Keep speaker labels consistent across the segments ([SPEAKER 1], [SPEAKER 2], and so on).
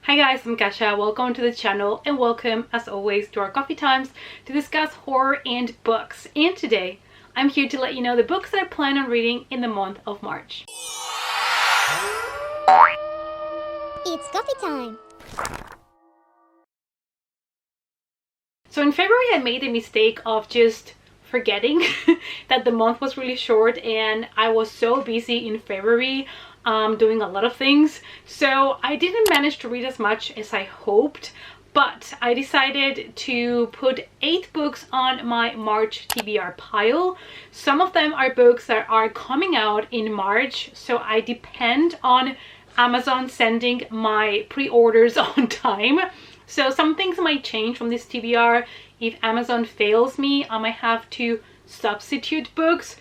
[SPEAKER 1] Hi guys, I'm Kasha. Welcome to the channel and welcome as always to our coffee times to discuss horror and books. And today I'm here to let you know the books that I plan on reading in the month of March.
[SPEAKER 2] It's coffee time!
[SPEAKER 1] So in February I made the mistake of just forgetting that the month was really short, and I was so busy in February doing a lot of things, so I didn't manage to read as much as I hoped. But I decided to put 8 books on my March TBR pile. Some of them are books that are coming out in March, so I depend on Amazon sending my pre-orders on time. So some things might change from this TBR. If Amazon fails me, I might have to substitute books.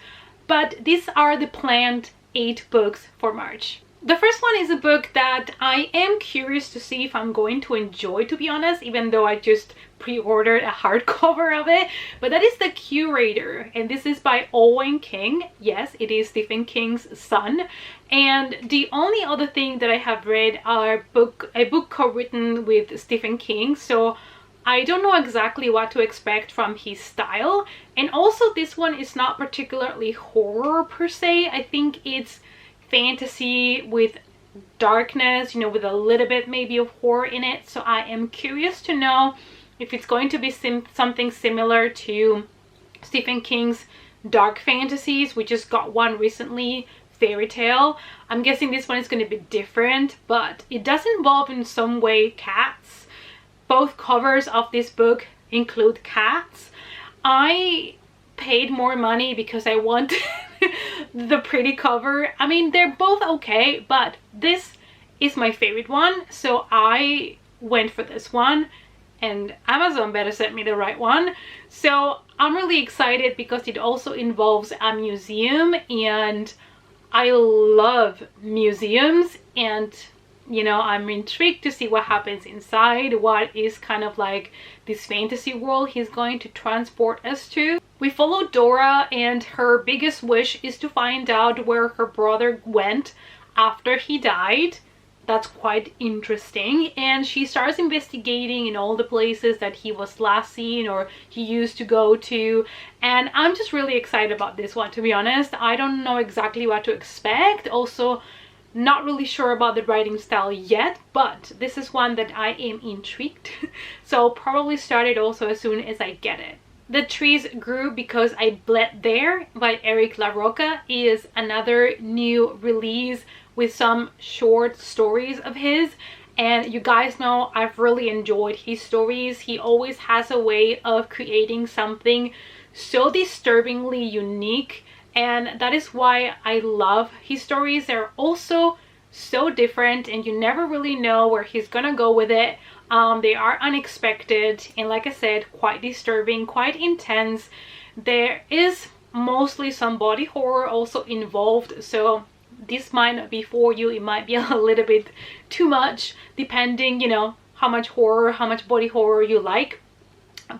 [SPEAKER 1] But these are the planned 8 books for March. The first one is a book that I am curious to see if I'm going to enjoy, to be honest, even though I just pre-ordered a hardcover of it. But that is The Curator, and this is by Owen King. Yes, it is Stephen King's son. And the only other thing that I have read are a book co-written with Stephen King, so I don't know exactly what to expect from his style. And also this one is not particularly horror per se. I think it's fantasy with darkness, you know, with a little bit maybe of horror in it. So I am curious to know if it's going to be something similar to Stephen King's dark fantasies. We just got one recently, Fairy Tale. I'm guessing this one is going to be different, but it does involve in some way cats. Both covers of this book include cats. I paid more money because I want the pretty cover. I mean, they're both okay, but this is my favorite one, so I went for this one, and Amazon better send me the right one. So I'm really excited because it also involves a museum, and I love museums, and you know, I'm intrigued to see what happens inside, what is kind of like this fantasy world he's going to transport us to. We follow Dora, and her biggest wish is to find out where her brother went after he died. That's quite interesting. And she starts investigating in all the places that he was last seen or he used to go to. And I'm just really excited about this one, to be honest. I don't know exactly what to expect. Also, not really sure about the writing style yet, but this is one that I am intrigued. So I'll probably start it also as soon as I get it. The Trees Grew Because I Bled There by Eric LaRocca is another new release with some short stories of his. And you guys know I've really enjoyed his stories. He always has a way of creating something so disturbingly unique, and that is why I love his stories. They're also so different, and you never really know where he's gonna go with it. They are unexpected, and like I said, quite disturbing, quite intense. There is mostly some body horror also involved, so this might not be for you. It might be a little bit too much, depending, you know, how much horror, how much body horror you like.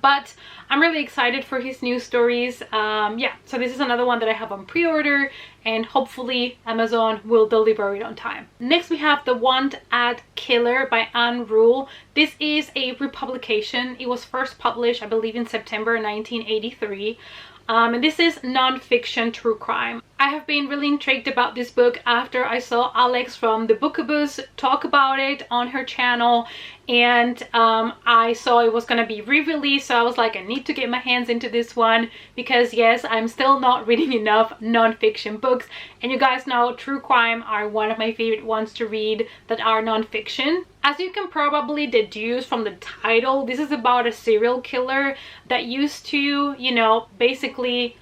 [SPEAKER 1] But I'm really excited for his new stories. Yeah, so this is another one that I have on pre-order, and hopefully Amazon will deliver it on time. Next we have The Want Ad Killer by Anne Rule. This is a republication. It was first published, I believe, in September 1983. And this is non-fiction true crime. I have been really intrigued about this book after I saw Alex from the Bookaboo talk about it on her channel, and I saw it was gonna be re-released, so I was like, I need to get my hands into this one because yes, I'm still not reading enough non-fiction books, and you guys know true crime are one of my favorite ones to read that are non-fiction. As you can probably deduce from the title, this is about a serial killer that used to, you know, basically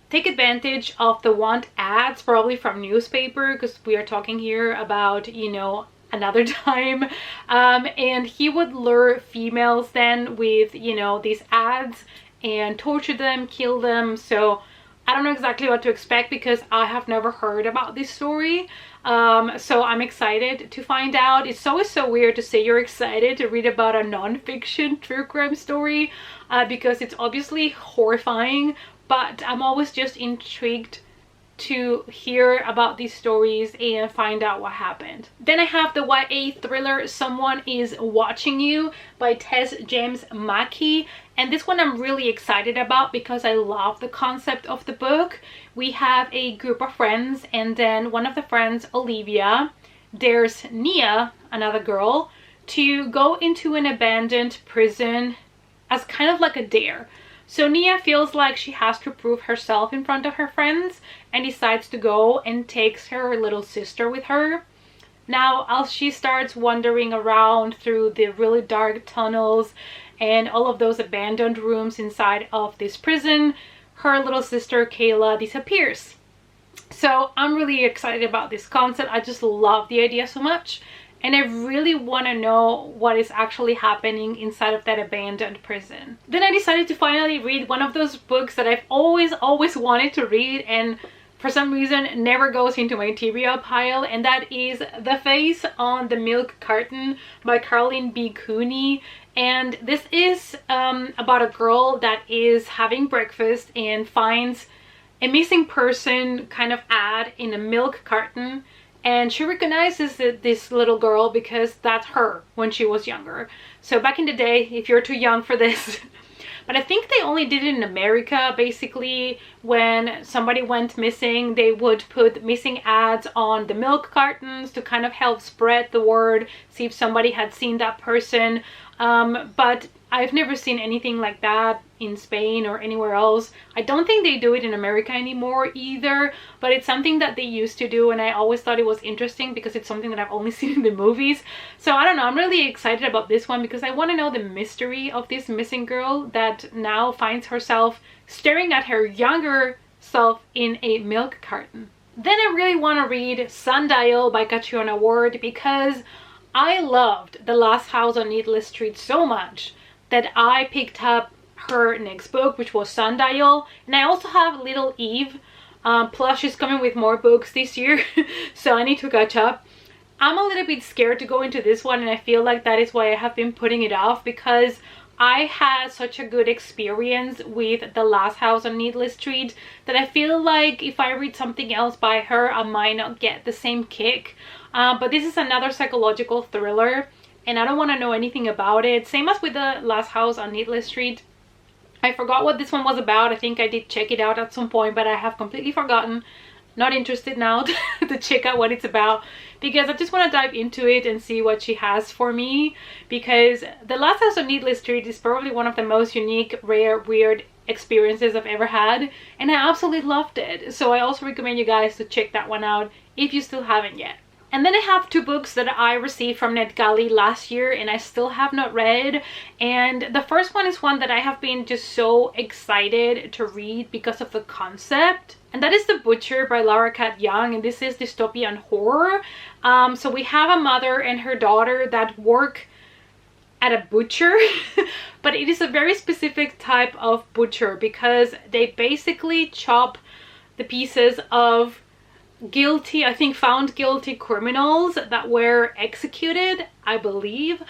[SPEAKER 1] take advantage of the want ads, probably from newspaper, because we are talking here about, you know, another time. And he would lure females then with, you know, these ads and torture them, kill them. So I don't know exactly what to expect because I have never heard about this story. So I'm excited to find out. It's always so weird to say you're excited to read about a non-fiction true crime story because it's obviously horrifying, but I'm always just intrigued to hear about these stories and find out what happened. Then I have the YA thriller Someone Is Watching You by Tess James Mackey. And this one I'm really excited about because I love the concept of the book. We have a group of friends, and then one of the friends, Olivia, dares Nia, another girl, to go into an abandoned prison as kind of like a dare. So Nia feels like she has to prove herself in front of her friends and decides to go and takes her little sister with her. Now, as she starts wandering around through the really dark tunnels and all of those abandoned rooms inside of this prison, her little sister Kayla disappears. So I'm really excited about this concept. I just love the idea so much. And I really want to know what is actually happening inside of that abandoned prison. Then I decided to finally read one of those books that I've always wanted to read and for some reason never goes into my TBR pile, and that is The Face on the Milk Carton by Caroline B. Cooney. And this is about a girl that is having breakfast and finds a missing person kind of ad in a milk carton. And she recognizes this little girl because that's her when she was younger. So back in the day, if you're too young for this, but I think they only did it in America. Basically, when somebody went missing, they would put missing ads on the milk cartons to kind of help spread the word, see if somebody had seen that person. But I've never seen anything like that in Spain or anywhere else. I don't think they do it in America anymore either, but it's something that they used to do, and I always thought it was interesting because it's something that I've only seen in the movies. So I don't know, I'm really excited about this one because I want to know the mystery of this missing girl that now finds herself staring at her younger self in a milk carton. Then I really want to read Sundial by Catriona Ward because I loved The Last House on Needless Street so much that I picked up her next book, which was Sundial. And I also have Little Eve, plus she's coming with more books this year, so I need to catch up. I'm a little bit scared to go into this one, and I feel like that is why I have been putting it off, because I had such a good experience with The Last House on Needless Street that I feel like if I read something else by her, I might not get the same kick. But this is another psychological thriller, and I don't want to know anything about it. Same as with The Last House on Needless Street. I forgot what this one was about. I think I did check it out at some point, but I have completely forgotten. Not interested now to check out what it's about, because I just want to dive into it and see what she has for me, because The Last House on Needless Street is probably one of the most unique, rare, weird experiences I've ever had, and I absolutely loved it. So I also recommend you guys to check that one out if you still haven't yet. And then I have two books that I received from NetGalley last year and I still have not read. And the first one is one that I have been just so excited to read because of the concept. And that is The Butcher by Laura Kat Young, and this is dystopian horror. So we have a mother and her daughter that work at a butcher, but it is a very specific type of butcher because they basically chop the pieces of guilty, I think found guilty criminals that were executed, I believe,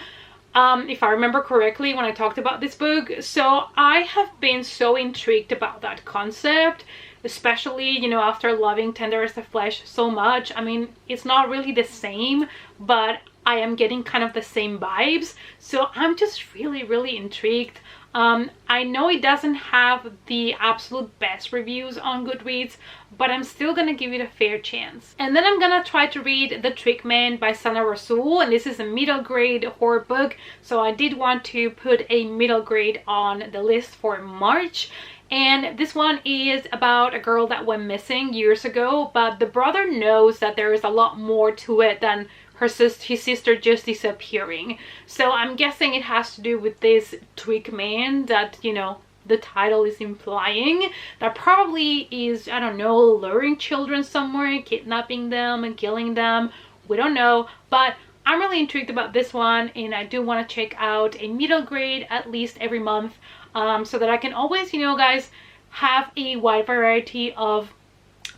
[SPEAKER 1] if I remember correctly when I talked about this book. So I have been so intrigued about that concept, especially, you know, after loving Tender as the Flesh so much. I mean, it's not really the same, but I am getting kind of the same vibes. So I'm just really intrigued. I know it doesn't have the absolute best reviews on Goodreads, but I'm still gonna give it a fair chance. And then I'm gonna try to read The Trick Man by Sana Rasul, and this is a middle grade horror book, so I did want to put a middle grade on the list for March. And this one is about a girl that went missing years ago, but the brother knows that there is a lot more to it than his sister just disappearing. So I'm guessing it has to do with this trick man that, you know, the title is implying. That probably is, I don't know, luring children somewhere, kidnapping them and killing them. We don't know, but I'm really intrigued about this one, and I do want to check out a middle grade at least every month, so that I can always, you know, guys, have a wide variety of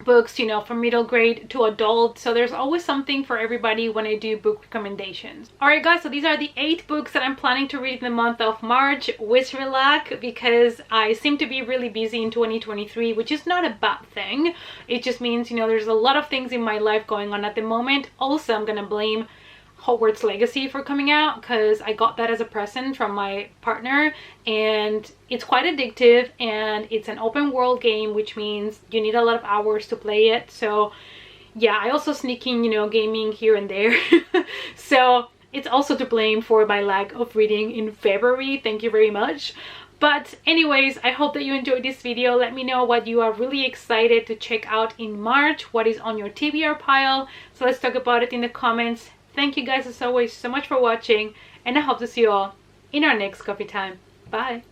[SPEAKER 1] books, you know, from middle grade to adult. So there's always something for everybody when I do book recommendations. All right, guys, so these are the 8 books that I'm planning to read in the month of March. Wish me luck, because I seem to be really busy in 2023, which is not a bad thing. It just means, you know, there's a lot of things in my life going on at the moment. Also, I'm gonna blame Hogwarts Legacy for coming out, because I got that as a present from my partner, and it's quite addictive, and it's an open world game, which means you need a lot of hours to play it. So yeah, I also sneak in, you know, gaming here and there. So it's also to blame for my lack of reading in February. Thank you very much. But anyways, I hope that you enjoyed this video. Let me know what you are really excited to check out in March, what is on your TBR pile. So let's talk about it in the comments. Thank you guys as always so much for watching, and I hope to see you all in our next coffee time. Bye!